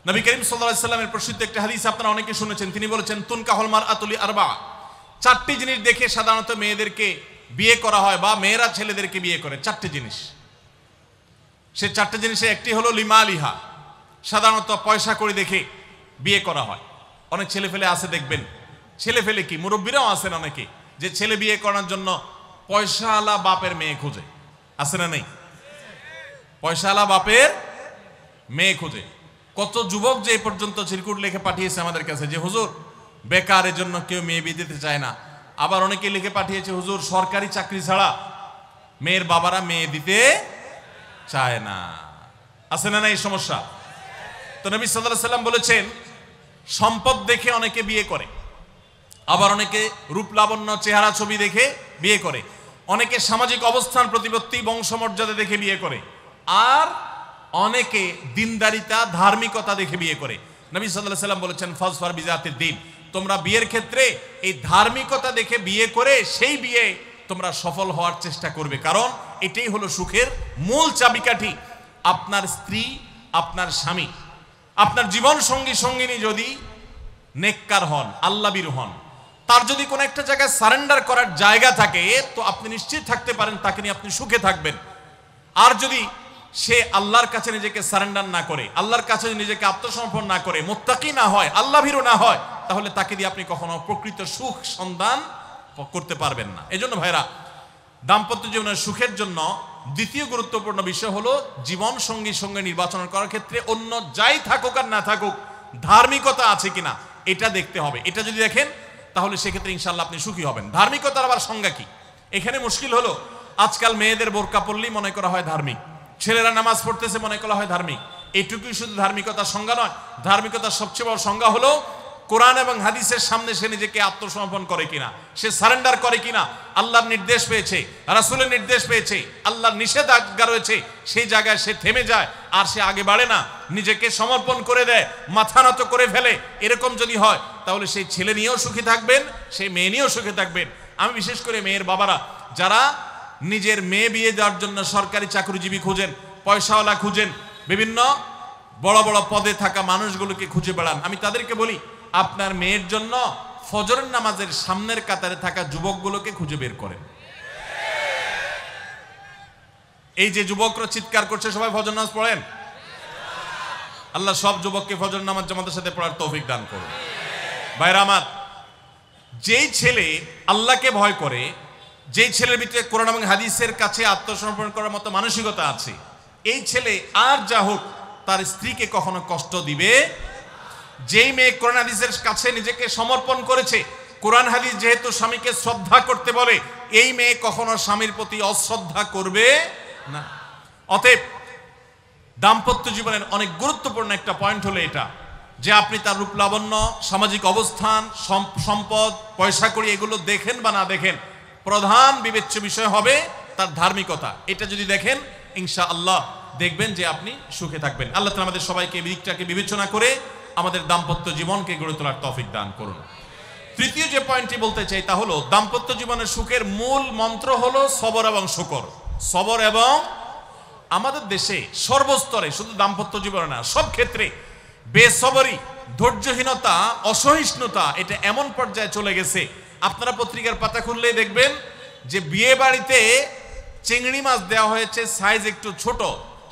নবী করিম সাল্লাল্লাহু আলাইহি ওয়াসাল্লামের প্রসিদ্ধ একটা হাদিস আপনারা অনেকে শুনেছেন। তিনি বলেছেন, তুনকাহুল মারআতু লিআরবা, চারটি জিনিস দেখে সাধারণত মেয়েদেরকে বিয়ে করা হয় বা মেয়েরা ছেলেদেরকে বিয়ে করে। চারটি জিনিস, সে চারটি জিনিসে একটি হলো লিমালিহা, সাধারণত পয়সা করে দেখে বিয়ে করা হয়। অনেক ছেলে ফেলে আছে দেখবেন, ছেলে ফেলে কি মুরব্বীরাও আছেন অনেকে, যে ছেলে বিয়ে করার জন্য পয়সাওয়ালা বাপের মেয়ে খুঁজে, আছে না নেই? পয়সাওয়ালা বাপের মেয়ে খুঁজে। কত যুবক যে এ পর্যন্ত চিরকুট লিখে পাঠিয়েছে আমাদের কাছে যে হুজুর বেকার, এর জন্য কেউ মেয়ে বিয়ে দিতে চায় না। আবার অনেকে লিখে পাঠিয়েছে, হুজুর সরকারি চাকরি ছাড়া মেয়ের বাবারা মেয়ে দিতে চায় না। আছে না এই সমস্যা? তো নবী সাল্লাল্লাহু আলাইহি ওয়াসাল্লাম বলেছেন, সম্পদ দেখে অনেকে বিয়ে করে, আবার অনেকে রূপ লাবণ্য চেহারা ছবি দেখে বিয়ে করে, অনেকে সামাজিক অবস্থান প্রতিপত্তি বংশমর্যাদা দেখে বিয়ে করে, আর অনেকে দিনদারিতা ধার্মিকতা দেখে বিয়ে করে। নবী সাল্লাল্লাহু আলাইহি ওয়াসাল্লাম বলেছেন, ফাজফার বিজাতিদ দ্বীন, তোমরা বিয়ের ক্ষেত্রে এই ধার্মিকতা দেখে বিয়ে করে সেই বিয়ে তোমরা সফল হওয়ার চেষ্টা করবে, কারণ এটাই হলো সুখের মূল চাবিকাঠি। আপনার স্ত্রী, আপনার স্বামী, আপনার জীবন সঙ্গী সঙ্গিনী যদি নেককার হন, আল্লাহভীরু হন, তার যদি কোনো একটা জায়গায় সারেন্ডার করার জায়গা থাকে, তো আপনি নিশ্চিত থাকতে পারেন তাকে নিয়ে আপনি সুখে থাকবেন। আর যদি সে আল্লাহর কাছে নিজেকে সারেন্ডার না করে, আল্লাহর কাছে নিজেকে আত্মসমর্পণ না করে, মুত্তাকি না হয়, আল্লাহভীরু না হয়, তাহলে তাকে দিয়ে আপনি কখনো প্রকৃত সুখ সন্ধান করতে পারবেন না। এজন্য ভাইরা, দাম্পত্য জীবনের সুখের জন্য দ্বিতীয় গুরুত্বপূর্ণ বিষয় হলো জীবন সঙ্গী সঙ্গে নির্বাচন করার ক্ষেত্রে অন্য যাই থাকুক আর না থাকুক ধার্মিকতা আছে কিনা এটা দেখতে হবে। এটা যদি দেখেন তাহলে সেক্ষেত্রে ইনশাআল্লাহ আপনি সুখী হবেন। ধার্মিকতার আবার সংজ্ঞা কি? এখানে মুশকিল হলো, আজকাল মেয়েদের বোরকা পরলেই মনে করা হয় ধার্মিক, ছেলেরা নামাজ পড়তেছে মনে করা হয় ধার্মিক। এইটুকুই শুধু ধার্মিকতার সংজ্ঞা নয়, ধার্মিকতার সবচেয়ে বড় সংজ্ঞা হলো কোরআন এবং হাদিসের সামনে সে নিজেকে আত্মসমর্পণ করে কিনা, সে সারেন্ডার করে কিনা, আল্লাহর নির্দেশ পেয়েছে, রাসূলের নির্দেশ পেয়েছে, আল্লাহর নিষেধাজ্ঞা রয়েছে, সেই জায়গায় সে থেমে যায় আর সে আগে বাড়ে না, নিজেকে সমর্পণ করে দেয়, মাথা নত করে ফেলে। এরকম যদি হয় তাহলে সেই ছেলে নিয়েও সুখী থাকবেন, সেই মেয়ে নিয়েও সুখী থাকবেন। আমি বিশেষ করে মেয়ের বাবারা যারা নিজের মেয়ে বিয়ে দেওয়ার জন্য সরকারি চাকরিজীবী খুঁজেন, পয়সাওয়ালা খুঁজেন, বিভিন্ন বড় বড় পদে থাকা মানুষগুলোকে খুঁজে বেড়ান, আমি তাদেরকে বলি, আপনার মেয়ের জন্য ফজরের নামাজের সামনের কাতারে থাকা যুবকগুলোকে খুঁজে বের করেন। এই যে যুবকরা চিৎকার করছে সবাই ফজর নামাজ পড়েন, আল্লাহ সব যুবককে ফজর নামাজ জামাতের সাথে পড়ার তৌফিক দান করুন। ভাইরা আমার, যেই ছেলে আল্লাহকে ভয় করে, যেই ছেলের ভিতরে কোরআন এবং হাদিসের কাছে আত্মসমর্পণ করার মতো মানসিকতা আছে, এই ছেলে আর যা হোক তার স্ত্রীকে কখনো কষ্ট দিবে। যেই মেয়ে কোরআন হাদিসের কাছে নিজেকে সমর্পণ করেছে, কোরআন হাদিস যেহেতু স্বামীকে শ্রদ্ধা করতে বলে, এই মেয়ে কখনো স্বামীর প্রতি অশ্রদ্ধা করবে না। অতএব দাম্পত্য জীবনের অনেক গুরুত্বপূর্ণ একটা পয়েন্ট হলো এটা, যে আপনি তার রূপ লাবণ্য, সামাজিক অবস্থান, সম্পদ, পয়সা কড়ি এগুলো দেখেন বা না দেখেন, প্রধান বিবেচ্য বিষয় হবে তার ধার্মিকতা। এটা যদি দেখেন ইনশাআল্লাহ দেখবেন যে আপনি সুখে থাকবেন। আল্লাহ তাআলা আমাদের সবাইকে এই দিকটাকে বিবেচনা করে আমাদের দাম্পত্য জীবনকে গড়ে তোলার তৌফিক দান করুন। তৃতীয় যে পয়েন্টটি বলতে চাই তা হলো, দাম্পত্য জীবনের সুখের মূল মন্ত্র হলো সবর এবং শুকর। সবর এবং, আমাদের দেশে সর্বস্তরে, শুধু দাম্পত্য জীবনে না, সব ক্ষেত্রে বেসবরি, ধৈর্যহীনতা, অসহিষ্ণুতা এটা এমন পর্যায়ে চলে গেছে, আপনারা পত্রিকার পাতা খুললেই দেখবেন যে বিয়ে বাড়িতে চিংড়ি মাছ দেওয়া হয়েছে সাইজ একটু ছোট,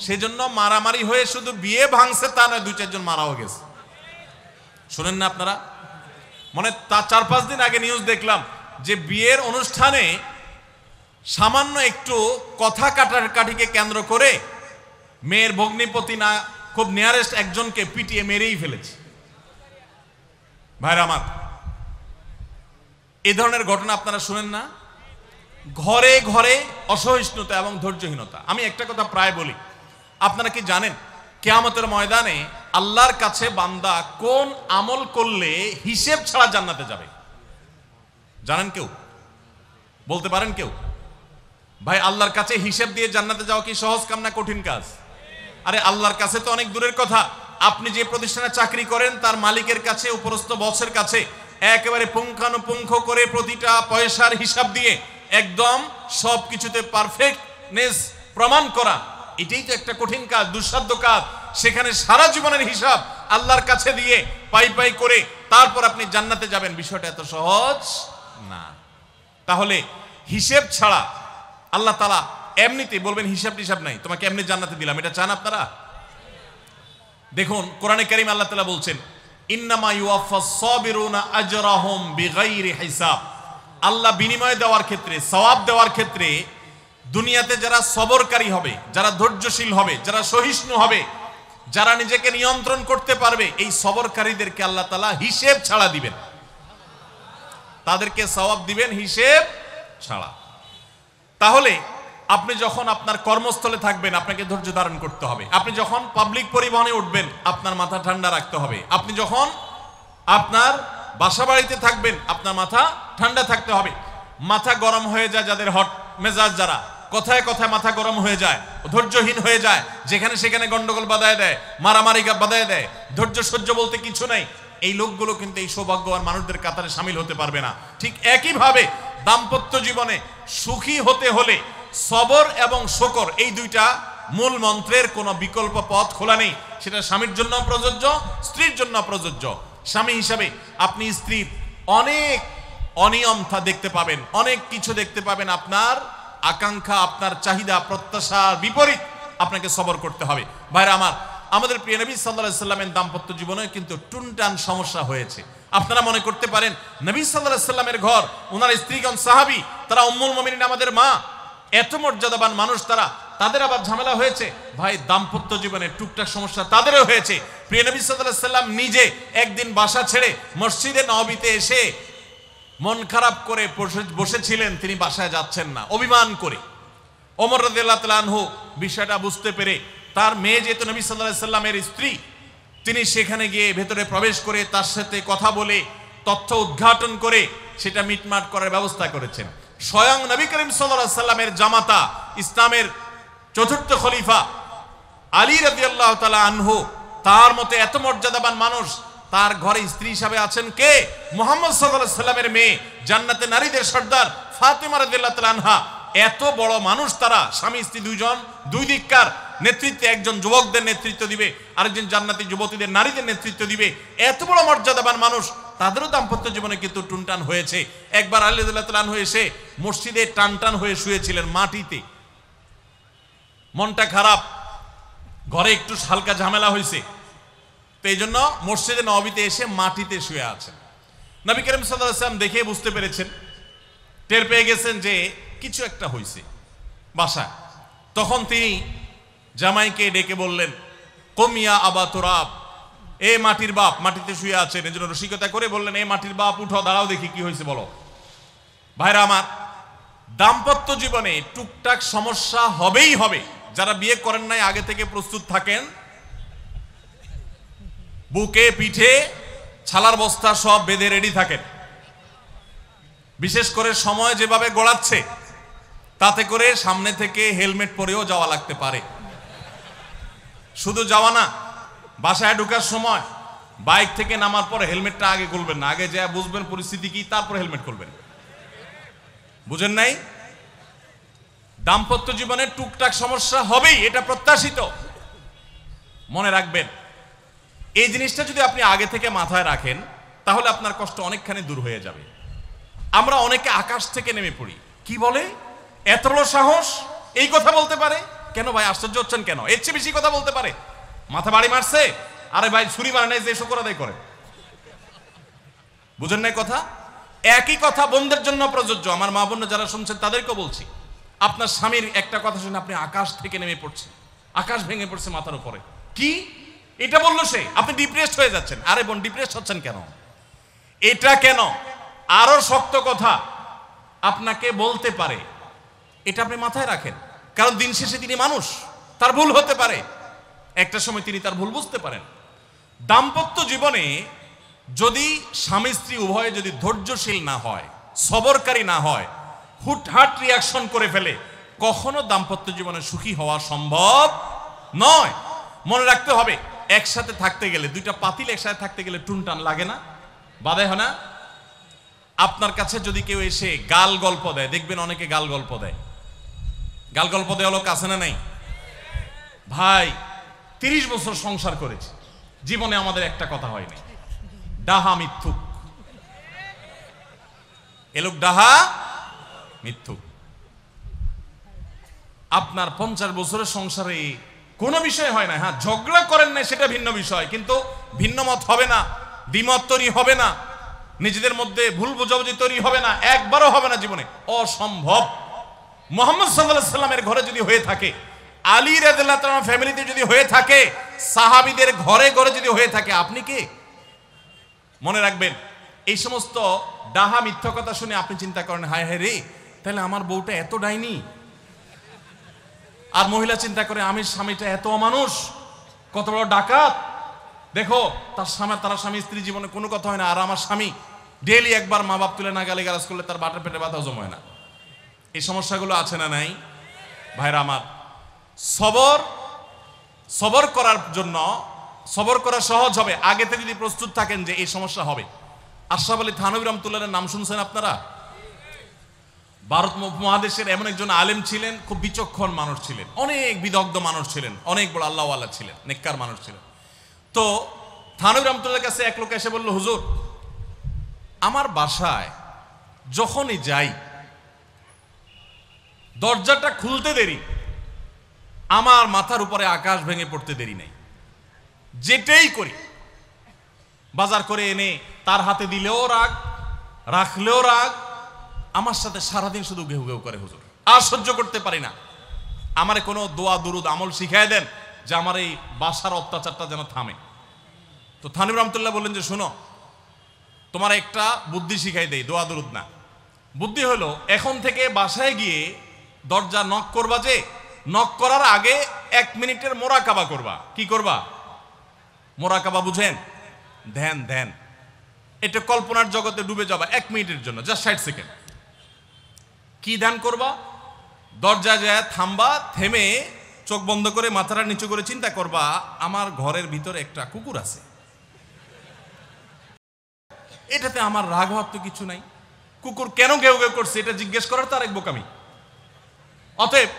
সেজন্য মারামারি হয়ে শুধু বিয়ে ভাঙছে তা নয়, 2-4 জন মারাও গেছে। শুনেন না আপনারা? মানে তা 4-5 দিন আগে নিউজ দেখলাম যে বিয়ের অনুষ্ঠানে সামান্য একটু কথা কাটাকাটিকে কেন্দ্র করে মেয়ের ভগ্নিপতি না খুব নিয়ারেস্ট একজনকে পিটিয়ে মেরেই ফেলেছে। ভাইরা আমার, এই ধরনের ঘটনা আপনারা শুনেন না? ঘরে ঘরে অসহিষ্ণুতা এবং ধৈর্যহীনতা। আমি একটা কথা প্রায় বলি, আপনারা কি জানেন কিয়ামতের ময়দানে আল্লাহর কাছে বান্দা কোন আমল করলে হিসেব ছাড়া জান্নাতে যাবে? জানেন কেউ? বলতে পারেন কেউ? ভাই, আল্লাহর কাছে হিসেব দিয়ে জান্নাতে যাওয়া কি সহজ কাম না কঠিন কাজ? আরে আল্লাহর কাছে তো অনেক দূরের কথা। আপনি যে প্রতিষ্ঠানে চাকরি করেন তার মালিকের কাছে, উপরস্থ বসের কাছে একেবারে পুঙ্খানুপুঙ্খ করে প্রতিটা পয়সার হিসাব দিয়ে একদম সবকিছুতে পারফেক্টনেস প্রমাণ করা, এটাই তো একটা কঠিন কাজ, দুঃসাধ্য কাজ। সেখানে সারা জীবনের হিসাব আল্লাহর কাছে দিয়ে পাই পাই করে তারপর আপনি জান্নাতে যাবেন, বিষয়টা এত সহজ না। তাহলে হিসেব ছাড়া আল্লাহ তাআলা এমনিতেই বলবেন হিসাব টিসাব নাই, তোমাকে এমনি জান্নাতে দিলাম, এটা চান আপনারা? দেখুন কোরআনে কারীম আল্লাহ তাআলা বলছেন ইন্নামা ইউওয়াফাস সাবিরুনা আজরাহুম বিগাইরি হিসাব। আল্লাহ বিনিময় দেওয়ার ক্ষেত্রে, সওয়াব দেওয়ার ক্ষেত্রে দুনিয়াতে যারা সবরকারী হবে, যারা ধৈর্যশীল হবে, যারা সহিষ্ণু হবে, যারা নিজেকে নিয়ন্ত্রণ করতে পারবে, এই সবরকারীদেরকে আল্লাহ তাআলা হিসেব ছাড়া দিবেন, তাদেরকে সওয়াব দিবেন হিসেব ছাড়া। তাহলে আপনি যখন আপনার কর্মস্থলে থাকবেন আপনাকে ধৈর্য ধারণ করতে হবে, আপনি যখন পাবলিক পরিবহনে উঠবেন আপনার মাথা ঠান্ডা রাখতে হবে, আপনি যখন আপনার বাসা বাড়িতে থাকবেন আপনার মাথা ঠান্ডা থাকতে হবে। মাথা গরম হয়ে যায় যাদের, হট মেজাজ যারা, কথায় কথায় মাথা গরম হয়ে যায়, ধৈর্যহীন হয়ে যায়, যেখানে সেখানে গন্ডগোল বাধায় দেয়, মারামারি বাধায় দেয়, ধৈর্য সহ্য বলতে কিছু নাই, এই লোকগুলো কিন্তু এই সৌভাগ্যবান মানুষদের কাতারে শামিল হতে পারবে না। ঠিক একইভাবে দাম্পত্য জীবনে সুখী হতে হলে সবর এবং শকর এই দুইটা মূল মন্ত্রের কোনো বিকল্প পথ খোলা নেই। সেটা স্বামীর জন্য প্রযোজ্য, স্ত্রীর জন্য প্রযোজ্য। স্বামী হিসাবে আপনি স্ত্রীর অনেক অনিয়ম দেখতে পাবেন, অনেক কিছু দেখতে পাবেন, আপনার আকাঙ্ক্ষা, আপনার চাহিদা, প্রত্যাশার বিপরীত, আপনাকে সবর করতে হবে। ভাইরা আমার, আমাদের প্রিয় নবী সাল্লাল্লাহু আলাইহি সাল্লামের দাম্পত্য জীবনে কিন্তু টুনটান সমস্যা হয়েছে। আপনারা মনে করতে পারেন নবী সাল্লাল্লাহু আলাইহি সাল্লামের ঘর, ওনার স্ত্রীগণ সাহাবী, তারা উম্মুল মুমিনিন আমাদের মা, এত মর্যাদাবান মানুষ তারা, তাদের আবার ঝামেলা হয়েছে। ভাই দাম্পত্য জীবনে টুকটাক সমস্যা তাদেরও হয়েছে। প্রিয় নবী সাল্লাল্লাহু আলাইহি সাল্লাম নিজে একদিন বাসা ছেড়ে মসজিদে নববীতে এসে মন খারাপ করে বসেছিলেন, তিনি বাসায় যাচ্ছেন না, অভিমান করে। ওমর রাদিয়াল্লাহু তাআলা আনহু বিষয়টা বুঝতে পেরে তার মেয়ে যেহেতু নবী সাল্লাল্লাহু আলাইহি সাল্লামের স্ত্রী, তিনি সেখানে গিয়ে ভেতরে প্রবেশ করে তার সাথে কথা বলে তথ্য উদ্ঘাটন করে সেটা মিটমাট করার ব্যবস্থা করেছেন। স্বয়ং নবী করিম সাল্লাল্লাহু আলাইহি সাল্লামের জামাতা, ইসলামের চতুর্থ খলিফা আলী রাদিয়াল্লাহু তাআলা আনহু, তার মতে এত মর্যাদাবান মানুষ, তার ঘরে স্ত্রী হিসাবে আছেন কে? মুহাম্মদ সাল্লাল্লাহু আলাইহি সাল্লামের মেয়ে, জান্নাতে নারীদের সর্দার ফাতেমা রাদিয়াল্লাহু তাআলা আনহা। এত বড় মানুষ তারা, স্বামী স্ত্রী দুইজন, দুই দিককার নেতৃত্বে, একজন যুবকদের নেতৃত্ব দিবে, আরেকজন জান্নাতি যুবতীদের, নারীদের নেতৃত্ব দিবে। এত বড় মর্যাদাবান মানুষ, তাদেরও দাম্পত্য জীবনে কিন্তু টুনটান হয়েছে। একবার আলী রাদিয়াল্লাহু তাআলা আনহু এসে মসজিদে টানটান হয়ে শুয়েছিলেন মাটিতে, মনটা খারাপ, ঘরে একটু হালকা ঝামেলা হয়েছে, তো এই জন্য মসজিদে নববীতে এসে মাটিতে শুয়ে আছেন। নবী করিম সাল্লাল্লাহু আলাইহি ওয়াসাল্লাম দেখে বুঝতে পেরেছেন, টের পেয়ে গেছেন যে কিছু একটা হয়েছে বাসায়। তখন তিনি জামাইকে ডেকে বললেন, কমিয়া আবা তুরাব, এ মাটির বাপ, মাটিতে শুয়ে আছেন, এজন্য রসিকতা করে বললেন, এ মাটির বাপ উঠো, দাঁড়াও দেখি কি হয়েছে বলো। ভাইরা আমার, দাম্পত্য জীবনে টুকটাক সমস্যা হবেই হবে। যারা বিয়ে করেন নাই আগে থেকে প্রস্তুত থাকেন, বুকে পিঠে ছালার বস্তা সব বেঁধে রেডি থাকেন। বিশেষ করে সময় যেভাবে গড়াচ্ছে তাতে করে সামনে থেকে হেলমেট পরেও যাওয়া লাগতে পারে। শুধু যাওয়া না, বাসায় ঢোকার সময় বাইক থেকে নামার পরে হেলমেটটা আগে খুলবেন না, আগে যা বুঝবেন পরিস্থিতি কি, তারপর হেলমেট খুলবেন। বুঝেন নাই? দাম্পত্য জীবনে টুকটাক সমস্যা হবেই, এটা প্রত্যাশিত। মনে রাখবেন, এই জিনিসটা যদি আপনি আগে থেকে মাথায় রাখেন তাহলে আপনার কষ্ট অনেকখানি দূর হয়ে যাবে। আমরা অনেকে আকাশ থেকে নেমে পড়ি, কি বলে, এত বড় সাহস, এই কথা বলতে পারে কেন? ভাই আশ্চর্য হচ্ছেন কেন? এর চেয়ে বেশি কথা বলতে পারে, মাথা বাড়ি মারছে, আরে ভাই ছুরি মারে নাই যে শুকর আদায় করে। বুঝেন নাই কথা? একই কথা বোনদের জন্য প্রযোজ্য। আমার মা বোন যারা শুনছেন তাদেরকে বলছি, আপনার স্বামীর একটা কথা শুনে আপনি আকাশ থেকে নেমে পড়ছেন, আকাশ ভেঙে পড়ছে মাথার উপরে, কি এটা বললো সে, আপনি ডিপ্রেসড হয়ে যাচ্ছেন। আরে বোন, ডিপ্রেসড হচ্ছেন কেন? এটা কেন? আরো শক্ত কথা আপনাকে বলতে পারে, এটা আপনি মাথায় রাখেন। কারণ দিন শেষে তিনি মানুষ, তার ভুল হতে পারে, একটা সময় তিনি তার ভুল বুঝতে পারেন। দাম্পত্য জীবনে যদি স্বামী স্ত্রী উভয়ে যদি ধৈর্যশীল না হয়, সবরকারী না হয়, হুটহাট রিয়াকশন করে ফেলে, কখনো দাম্পত্য জীবনে সুখী হওয়া সম্ভব নয়। মনে রাখতে হবে, একসাথে থাকতে গেলে, দুইটা পাতিল একসাথে থাকতে গেলে টুনটান লাগে না, বাধে হয় না? আপনার কাছে যদি কেউ এসে গাল গল্প দেয়, দেখবেন অনেকে গাল গল্প দেয়, গাল গল্প দেওয়া লোক আছে না নাই? ভাই 30 বছর সংসার করেছি, জীবনে আমাদের একটা কথা হয়নি। ডাহা মিথ্যুক, এ লোক ডাহা মিথ্যুক। আপনার 50 বছরের সংসারে কোনো বিষয় হয় না। হ্যাঁ, ঝগড়া করেন না সেটা ভিন্ন বিষয়, কিন্তু ভিন্ন মত হবে না, দ্বিমত তৈরি হবে না, নিজেদের মধ্যে ভুল বোঝাবুঝি তৈরি হবে না, একবারও হবে না জীবনে, অসম্ভব। মুহাম্মদ সাল্লাল্লাহু আলাইহি সাল্লামের ঘরে যদি হয়ে থাকে, আলী রাদিয়াল্লাহু তাআলা ফ্যামিলিতে যদি হয়ে থাকে, সাহাবীদের ঘরে ঘরে যদি হয়ে থাকে, আপনি কে? মনে রাখবেন, এই সমস্ত ডাহা মিথ্যা কথা শুনে আপনি চিন্তা করেন, হায় হায় রে, তাহলে আমার বউটা এত ডাইনি। আর মহিলা চিন্তা করে, আমি স্বামীটা এত অমানুষ, কত বড় ডাকাত। দেখো তার স্বামী স্ত্রী জীবনে কোনো কথা হয় না, আর আমার স্বামী ডেইলি একবার মা বাপ তুলে না গালি গালাজ করলে তার বাটের পেটে ব্যথা হজম হয় না। এই সমস্যাগুলো আছে না নাই? ভাইরা আমার, সবর করার জন্য, সবর করা সহজ হবে আগে থেকে যদি প্রস্তুত থাকেন যে এই সমস্যা হবে। আশরাফ আলী থানভী রাহমাতুল্লাহর নাম শুনছেন আপনারা? ভারত মহাদেশের এমন একজন আলেম ছিলেন, খুব বিচক্ষণ মানুষ ছিলেন, অনেক বিদগ্ধ মানুষ ছিলেন, অনেক বড় আল্লাহওয়ালা ছিলেন, নেককার মানুষ ছিলেন। তো থানভী রাহমাতুল্লাহর কাছে এক লোক এসে বলল, হুজুর, আমার বাসায় যখনই যাই দরজাটা খুলতে দেরি, আমার মাথার উপরে আকাশ ভেঙে পড়তে দেরি নেই। যেটাই করি, বাজার করে এনে তার হাতে দিলেও রাগ, রাখলেও রাগ, আমার সাথে সারাদিন শুধু ঘেউ ঘেউ করে। হুজুর, আর সহ্য করতে পারি না, আমারে কোনো দোয়া দুরুদ আমল শিখাই দেন যে আমার এই বাসার অত্যাচারটা যেন থামে। তো থানভী রাহমাতুল্লাহ বললেন যে, শোনো, তোমার একটা বুদ্ধি শিখাই দেই, দোয়া দুরুদ না। বুদ্ধি হলো, এখন থেকে বাসায় গিয়ে দরজা নক করবা, যে নক করার আগে 1 মিনিটের মোরাকাবা করবা। কি করবা? মোরাকাবা বুঝেন? ধ্যান। ধ্যান, এটা কল্পনার জগতে ডুবে যাবা 1 মিনিটের জন্য, জাস্ট 60 সেকেন্ড। কি ধ্যান করবা? দরজা যায় থামবা, থেমে চোখ বন্ধ করে মাথাটা নিচু করে চিন্তা করবা, আমার ঘরের ভিতরে একটা কুকুর আছে, এটাতে আমার রাগ হওয়ার তো কিছু নাই। কুকুর কেন ঘেউ ঘেউ করছে এটা জিজ্ঞেস করার তার এক বোকামি। অতএব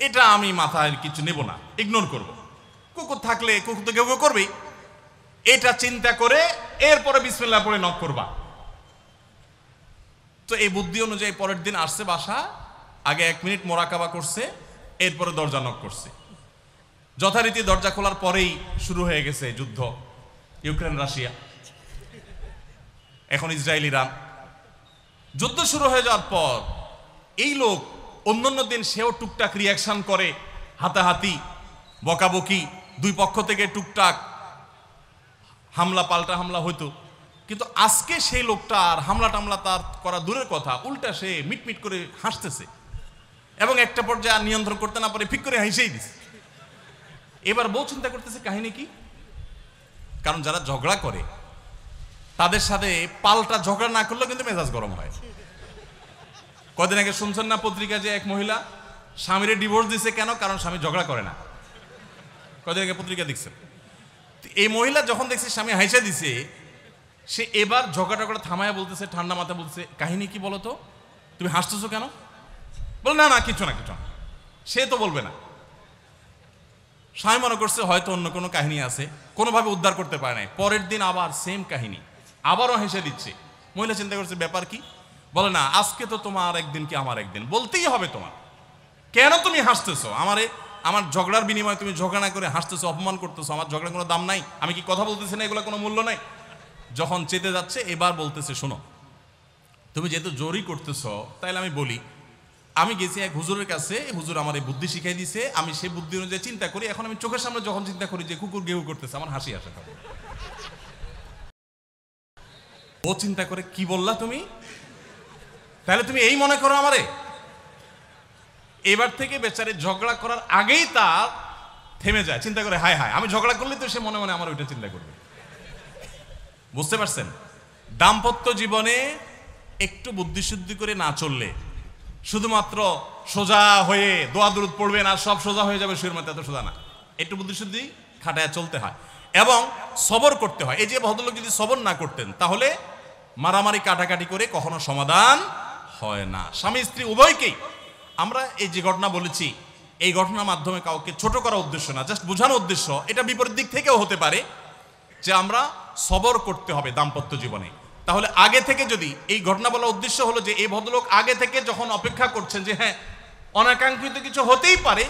এটা আমি মাথায় কিছু নেব না, ইগনোর করব। কুকুর থাকলে কুকুর তো ঘেউ ঘেউ করবেই, এটা চিন্তা করে এরপরে বিসমিল্লাহ পড়ে নক করবা। তো এই বুদ্ধি অনুযায়ী পরের দিন আসছে বাসা, আগে 1 মিনিট মোরাকাবা করছে, এরপরে দরজা নক করছে। যথারীতি দরজা খোলার পরেই শুরু হয়ে গেছে যুদ্ধ, ইউক্রেন রাশিয়া, এখন ইসরায়েল ইরান। যুদ্ধ শুরু হয়ে যাওয়ার পর এই লোক অন্যান্য দিন সেও টুকটাক রিয়াকশন করে, হাতাহাতি, বকাবকি, দুই পক্ষ থেকে টুকটাক হামলা পাল্টা হামলা হইতো। কিন্তু আজকে সেই লোকটা আর হামলা টামলা তার করা দূরের কথা, উল্টা সে মিটমিট করে হাসতেছে, এবং একটা পর্যায়ে আর নিয়ন্ত্রণ করতে না পারে ফিক করে হাসেই দিছে। এবার বউ চিন্তা করতেছে কাহিনী কি, কারণ যারা ঝগড়া করে তাদের সাথে পাল্টা ঝগড়া না করলেও কিন্তু মেজাজ গরম হয়। কদিন আগে শুনছেন না পত্রিকা যে এক মহিলা স্বামীরে ডিভোর্স দিছে, কেন? কারণ স্বামী ঝগড়া করে না। কদিন আগে পত্রিকা দেখছেন। এই মহিলা যখন দেখছে স্বামী হাইসা দিছে, সে এবার ঝগড়া টগড়া থামায়া বলতেছে, ঠান্ডা মাথা বলছে, কাহিনী কি বলো তো, তুমি হাসতেছো কেন? বল না না কিছু না কিছু না। সে তো বলবে না। স্বামী মনে করছে হয়তো অন্য কোনো কাহিনী আছে, কোনোভাবে উদ্ধার করতে পারে নাই। পরের দিন আবার সেম কাহিনী, আবারও হেসে দিচ্ছে। মহিলা চিন্তা করছে ব্যাপার কি, বলে না আজকে তো তোমার একদিন কি আমার একদিন, বলতেই হবে তোমার। কেন তুমি হাসতেছো? আমার ঝগড়ার বিনিময়ে তুমি ঝগড়া না করে হাসতেছো, অপমান করতেছো। আমার ঝগড়ার কোনো দাম নাই, আমি কি কথা বলতেছি না, এগুলো কোনো মূল্য নাই। যখন চেতে যাচ্ছে এবার বলতেছে, শোনো, তুমি যেহেতু জোরই করতেছো, তাইলে আমি বলি, আমি গেছি এক হুজুরের কাছে, হুজুর আমার এই বুদ্ধি শিখাই দিছে, আমি সেই বুদ্ধি অনুযায়ী চিন্তা করি। এখন আমি চোখের সামনে যখন চিন্তা করি যে কুকুর গেউ করতেছে, আমার হাসি আসে। ও চিন্তা করে, কি বললা তুমি? তাহলে তুমি এই মনে করো আমারে? এবার থেকে বেচারে ঝগড়া করার আগেই তার থেমে যায়, চিন্তা করে হায় হায়, আমি ঝগড়া করলে তো সে মনে মনে আমার ওইটা চিন্তা করবে। বুঝতে পারছেন? দাম্পত্য জীবনে একটু বুদ্ধিশুদ্ধি করে না চললে, শুধুমাত্র সোজা হয়ে দোয়া দুরুদ পড়বেন আর সব সোজা হয়ে যাবে, শুয়ের মধ্যে এত সোজা না। একটু বুদ্ধিশুদ্ধি খাটায় চলতে হয় এবং সবর করতে হয়। এই যে ভদ্রলোক যদি সবর না করতেন, তাহলে মারামারি কাটাকাটি করে কখনো সমাধান হয় না। স্বামী স্ত্রী উভয়কেই আমরা এই যে ঘটনা বলেছি, এই ঘটনার মাধ্যমে কাউকে ছোট করার উদ্দেশ্য না, জাস্ট বোঝানোর উদ্দেশ্য। এটা বিপরীত দিক থেকেও হতে পারে যে আমরা সবর করতে হবে দাম্পত্য জীবনে। তাহলে আগে থেকে যদি এই ঘটনা বলার উদ্দেশ্য হলো যে এই ভদ্রলোক আগে থেকে যখন অপেক্ষা করছেন যে হ্যাঁ অনাকাঙ্ক্ষিত কিছু হতেই পারে,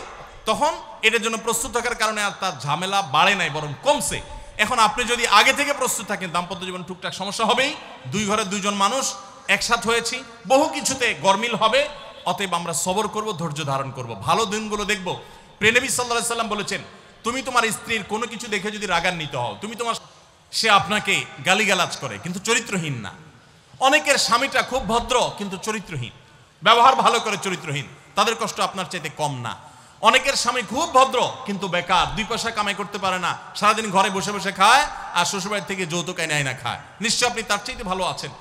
তখন এটার জন্য প্রস্তুত থাকার কারণে আর তার ঝামেলা বাড়ে নাই, বরং কমছে। এখন আপনি যদি আগে থেকে প্রস্তুত থাকেন, দাম্পত্য জীবন টুকটাক সমস্যা হবেই, দুই ঘরে দুইজন মানুষ একসাথে হয়েছি, বহু কিছুতে গরমিল হবে। অতএব আমরা সবর করব, ধৈর্য ধারণ করব, ভালো দিনগুলো দেখব। প্রিয় নবী সাল্লাল্লাহু আলাইহি সাল্লাম বলেছেন, তুমি তোমার স্ত্রীর কোনো কিছু দেখে যদি রাগান্বিত হও, তুমি তোমার সে আপনাকে গালিগালাজ করে কিন্তু চরিত্রহীন না। অনেকের স্বামীটা খুব ভদ্র কিন্তু চরিত্রহীন, ব্যবহার ভালো করে চরিত্রহীন, তাদের কষ্ট আপনার চাইতে কম না। অনেকের স্বামী খুব ভদ্র কিন্তু বেকার, 2 পয়সা কামাই করতে পারে না, সারাদিন ঘরে বসে বসে খায় আর শ্বশুরবাড়ি থেকে যৌতুক এনে আইনা খায়, নিশ্চয় আপনি তার চাইতে ভালো আছেন।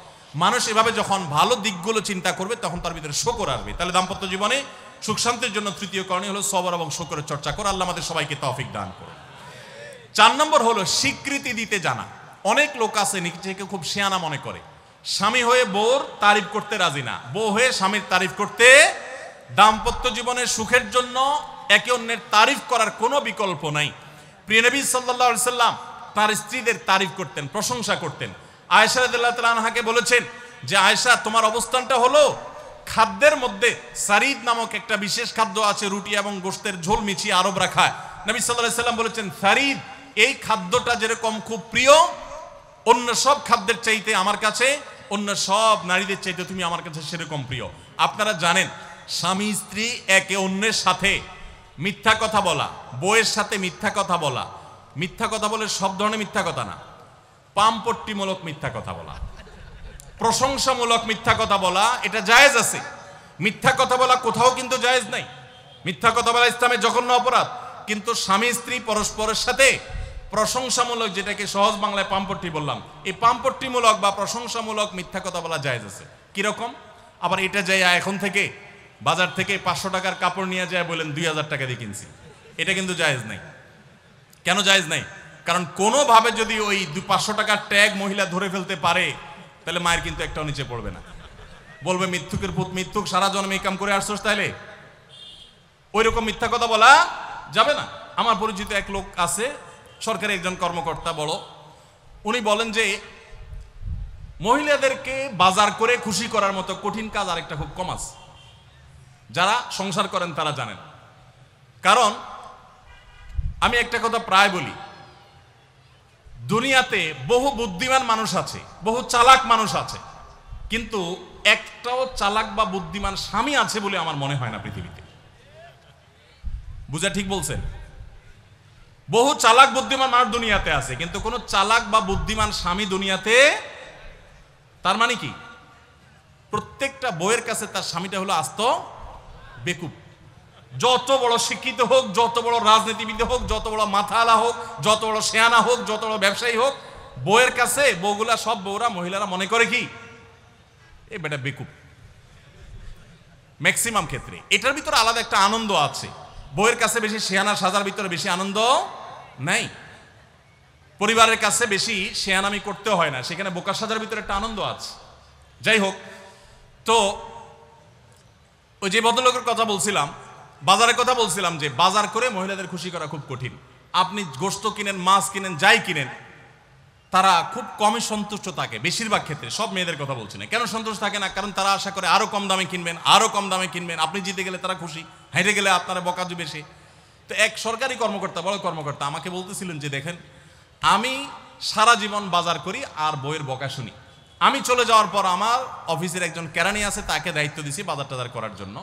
মানুষ এভাবে যখন ভালো দিকগুলো চিন্তা করবে তখন তার ভিতরে শকর আসবে। তাহলে দাম্পত্য জীবনে সুখ শান্তির জন্য তৃতীয় করণীয় হলো সবর এবং শকরের চর্চা করা। আল্লাহ আমাদের সবাইকে তৌফিক দান করুন। 4 নম্বর হলো স্বীকৃতি দিতে জানা। অনেক লোক আছে নিজেকে খুব শিয়ানা মনে করে, স্বামী হয়ে বউর তারিফ করতে রাজি না, বউ হয়ে স্বামীর তারিফ করতে। দাম্পত্য জীবনের সুখের জন্য একে অন্যের তারিফ করার কোনো বিকল্প নাই। প্রিয় নবী সাল্লাল্লাহু আলাইহি সাল্লাম তার স্ত্রীদের তারিফ করতেন, প্রশংসা করতেন। আয়েশা রাদিয়াল্লাহু তাআলা আনহাকে বলেছেন যে আয়েশা, তোমার অবস্থানটা হলো খাদ্যের মধ্যে সারিদ নামক একটা বিশেষ খাদ্য আছে, রুটি এবং গোশতের ঝোল মিছিয়ে আরবরা খায়। নবী সাল্লাল্লাহু আলাইহি সাল্লাম বলেছেন, সারিদ এই খাদ্যটা যেরকম খুব প্রিয় অন্য সব খাদ্যের চাইতে আমার কাছে, অন্য সব নারীদের চাইতে তুমি আমার কাছে সেরকম প্রিয়। আপনারা জানেন স্বামী স্ত্রী একে অন্যের সাথে মিথ্যা কথা বলা, বউয়ের সাথে মিথ্যা কথা বলা, মিথ্যা কথা বলে সব ধরনের মিথ্যা কথা না, পামপট্টিমূলক মিথ্যা কথা বলা, প্রশংসামূলক মিথ্যা কথা বলা, এটা জায়েজ আছে। মিথ্যা কথা বলা কোথাও কিন্তু জায়েজ নাই। মিথ্যা কথা বলা ইসলামের জঘন্য অপরাধ। কিন্তু স্বামী স্ত্রী পরস্পরের সাথে প্রশংসামূলক, যেটাকে সহজ বাংলায় পামপট্টি বললাম, এই পামপট্টিমূলক বা প্রশংসামূলক মিথ্যা কথা বলা জায়েজ আছে। কিরকম? আবার এটা যাই এখন থেকে বাজার থেকে 500 টাকার কাপড় নিয়ে যায় বলেন 2000 টাকা দিয়ে কিনছি, এটা কিন্তু জায়েজ নাই। কেন জায়েজ নাই? কারণ কোনোভাবে যদি ওই 500 টাকার ট্যাগ মহিলা ধরে ফেলতে পারে তাহলে মায়ের কিন্তু একটাও নিচে পড়বে না, বলবে মিথ্যুকের পুত মিথ্যুক, সারা জন্মে এই কাম করে আসছোস, তাইলে ওই রকম মিথ্যা কথা বলা যাবে না। আমার পরিচিত এক লোক আছে, সরকারি একজন কর্মকর্তা বড়, উনি বলেন যে মহিলাদেরকে বাজার করে খুশি করার মতো কঠিন কাজ আরেকটা খুব কম আছে। যারা সংসার করেন তারা জানেন। কারণ আমি একটা কথা প্রায় বলি, দুনিয়াতে বহু বুদ্ধিমান মানুষ আছে, বহু চালাক মানুষ আছে, কিন্তু একটাও চালাক বা বুদ্ধিমান স্বামী আছে বলে আমার মনে হয় না পৃথিবীতে। বুঝা ঠিক বলছেন? বহু চালাক বুদ্ধিমান মানুষ দুনিয়াতে আছে, কিন্তু কোনো চালাক বা বুদ্ধিমান স্বামী দুনিয়াতে। তার মানে কি? প্রত্যেকটা বউয়ের কাছে তার স্বামীটা হলো আস্ত বেকুব। যত বড় শিক্ষিত হোক, যত বড় রাজনীতিবিদ হোক, যত বড় মাথাওয়ালা হোক, যত বড় শেয়ানা হোক, যত বড় ব্যবসায়ী হোক, বউয়ের কাছে বউগুলা, সব বউরা, মহিলারা মনে করে কি এ বেটা বেকুব। ম্যাক্সিমাম ক্ষেত্রে এটার ভিতরে আলাদা একটা আনন্দ আছে। বউয়ের কাছে বেশি শেয়ানা সাজার ভিতরে বেশি আনন্দ নাই। পরিবারের কাছে বেশি শেয়ানামি করতে হয় না, সেখানে বোকা সাজার ভিতরে একটা আনন্দ আছে। যাই হোক, তো ওই যে ভদ্রলোকের কথা বলছিলাম, বাজারের কথা বলছিলাম, যে বাজার করে মহিলাদের খুশি করা খুব কঠিন। আপনি গোশত কিনেন, মাছ কিনেন, যাই কিনেন, তারা খুব কমই সন্তুষ্ট থাকে বেশিরভাগ ক্ষেত্রে। সব মেয়েদের কথা বলছি না। কেন সন্তুষ্ট থাকে না? কারণ তারা আশা করে আরো কম দামে কিনবেন, আরো কম দামে কিনবেন। আপনি জিতে গেলে তারা খুশি, হেরে গেলে আপনারা বকা দিবে সে। তো এক সরকারি কর্মকর্তা, বড় কর্মকর্তা, আমাকে বলতেছিলেন যে দেখেন, আমি সারা জীবন বাজার করি আর বইয়ের বকা শুনি। আমি চলে যাওয়ার পর আমার অফিসের একজন কেরানি আছে, তাকে দায়িত্ব দিছি বাজার টাজার করার জন্য।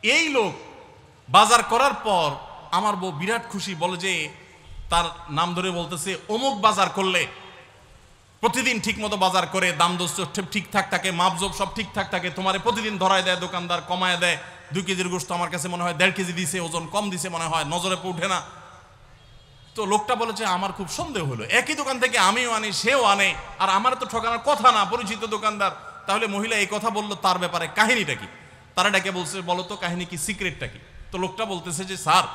এই লোক বাজার করার পর আমার বউ বিরাট খুশি, বলে যে তার নাম ধরে বলতেছে, অমুক বাজার করলে প্রতিদিন ঠিক মতো বাজার করে, দাম দোষ ঠিকঠাক থাকে, মাপজোপ সব ঠিকঠাক থাকে, তোমার প্রতিদিন ধরায় দেয় দোকানদার, কমায় দেয়। 2 কেজির গোশত আমার কাছে মনে হয় 1.5 কেজি দিছে, ওজন কম দিছে মনে হয়, নজরে উঠে না। তো লোকটা বলেছে আমার খুব সন্দেহ হলো, একই দোকান থেকে আমিও আনি, সেও আনে, আর আমার তো ঠকানোর কথা না, পরিচিত দোকানদার। তাহলে মহিলা এই কথা বললো, তার ব্যাপারে কাহিনীটা কি? তারা ডেকে বলছে, বলো তো কাহিনী কি, সিক্রেটটা কি? তো লোকটা বলতেছে যে স্যার,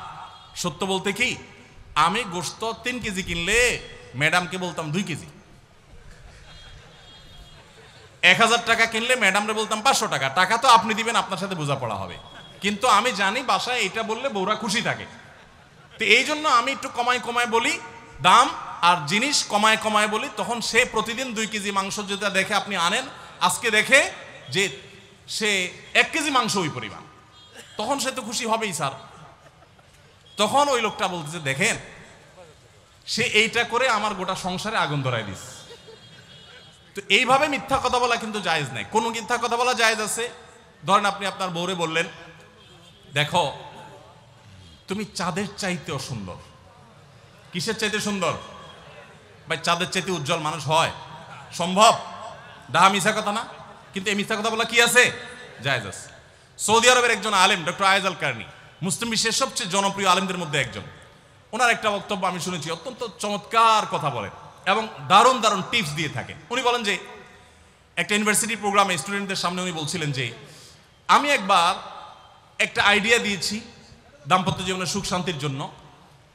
সত্য বলতে কি, আমি গোশত 3 কেজি কিনলে ম্যাডামকে বলতাম 2 কেজি, 1000 টাকা কিনলে ম্যাডামরে বলতাম 500 টাকা। টাকা তো আপনি দিবেন, আপনার সাথে বোঝাপড়া হবে, কিন্তু আমি জানি বাসায় এটা বললে বউরা খুশি থাকে, তো এই জন্য আমি একটু কমায় কমায় বলি দাম আর জিনিস কমায় কমায় বলি। তখন সে প্রতিদিন 2 কেজি মাংস যেটা দেখে আপনি আনেন, আজকে দেখে যে সে 1 কেজি মাংস ওই পরিমাণ, তখন সে তো খুশি হবেই স্যার। তখন ওই লোকটা বলতেছে দেখেন সে এইটা করে আমার গোটা সংসারে আগুন ধরায় দিস। তো এইভাবে মিথ্যা কথা বলা কিন্তু জায়েজ নাই। কোন মিথ্যা কথা বলা জায়েজ আছে? ধরেন আপনি আপনার বউরে বললেন দেখো তুমি চাঁদের চাইতেও সুন্দর। কিসের চাইতে সুন্দর? ভাই চাঁদের চাইতে উজ্জ্বল মানুষ হয় সম্ভব? ডাহা মিথ্যা কথা না? কিন্তু এই মিথ্যা কথা বলা কি আছে? জায়েজ আছে। সৌদি আরবের একজন আলেম ডক্টর আয়েজ আল কারনি, মুসলিম বিশ্বের সবচেয়ে জনপ্রিয় আলেমদের মধ্যে একজন, ওনার একটা বক্তব্য আমি শুনেছি, অত্যন্ত চমৎকার কথা বলেন এবং দারুণ দারুণ টিপস দিয়ে থাকেন। উনি বলেন যে একটা ইউনিভার্সিটি প্রোগ্রামে স্টুডেন্টদের সামনে উনি বলছিলেন যে আমি একবার একটা আইডিয়া দিয়েছি দাম্পত্য জীবনের সুখ শান্তির জন্য।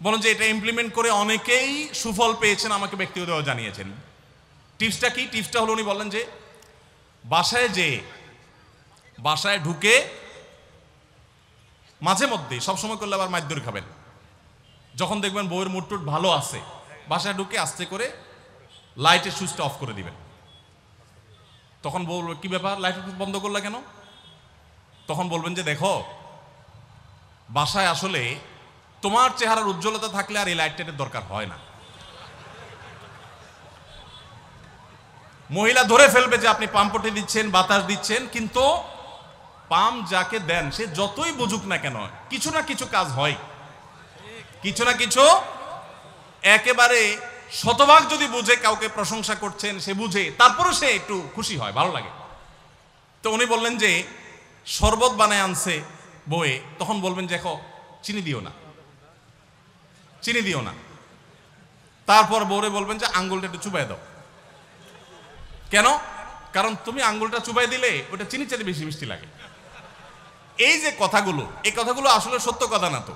বলেন যে এটা ইমপ্লিমেন্ট করে অনেকেই সুফল পেয়েছেন, আমাকে ব্যক্তিগতভাবে জানিয়েছেন। টিপসটা কি? টিপসটা হলো উনি বললেন যে বাসায় ঢুকে মাঝে মধ্যে, সবসময় করলে আবার মাইর খাবেন, যখন দেখবেন বউয়ের মুড টুট ভালো আছে, বাসায় ঢুকে আস্তে করে লাইটের সুইচটা অফ করে দিবেন। তখন বউ কি ব্যাপার, লাইট বন্ধ করলা কেন? তখন বলবেন যে দেখো বাসায় আসলে তোমার চেহারার উজ্জ্বলতা থাকলে আর এই লাইটটার দরকার হয় না। মহিলা ধরে ফেলবে যে আপনি পাম্পটি দিচ্ছেন, বাতাস দিচ্ছেন, কিন্তু পাম্প যাকে দেন সে যতই বুঝুক না কেন কিছু না কিছু কাজ হয়, কিছু না কিছু। একেবারে শতভাগ যদি বুঝে কাউকে প্রশংসা করছেন, সে বুঝে, তারপরে সে একটু খুশি হয়, ভালো লাগে। তো উনি বললেন যে শরবত বানায় আনছে বউয়ে, তখন বলবেন দেখো চিনি দিও না, চিনি দিও না। তারপর বউরে বলবেন যে আঙ্গুলটা একটু চুবাই দাও। কেন? কারণ তুমি আঙ্গুলটা চুবাই দিলে ওটা চিনি চাইতে বেশি মিষ্টি লাগে। এই যে কথাগুলো, এই কথাগুলো আসলে সত্য কথা না। তো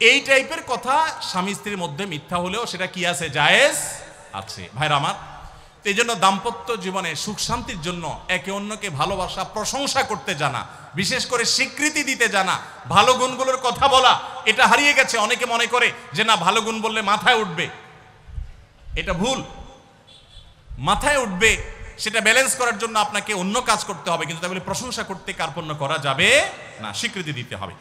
এই টাইপের কথা স্বামী স্ত্রীর মধ্যে মিথ্যা হলেও সেটা কি আছে? জায়েজ আছে। ভাইরা আমার, এই জন্য দাম্পত্য জীবনে সুখ শান্তির জন্য একে অন্যকে ভালোবাসা, প্রশংসা করতে জানা, বিশেষ করে স্বীকৃতি দিতে জানা, ভালো গুণগুলোর কথা বলা, এটা হারিয়ে গেছে। অনেকে মনে করে যে না ভালো গুণ বললে মাথায় উঠবে, এটা ভুল। মাথায় উঠবে সেটা ব্যালেন্স করার জন্য আপনাকে অন্য কাজ করতে হবে, কিন্তু তাহলে প্রশংসা করতে কার্পণ্য করা যাবে না, স্বীকৃতি দিতে হবে।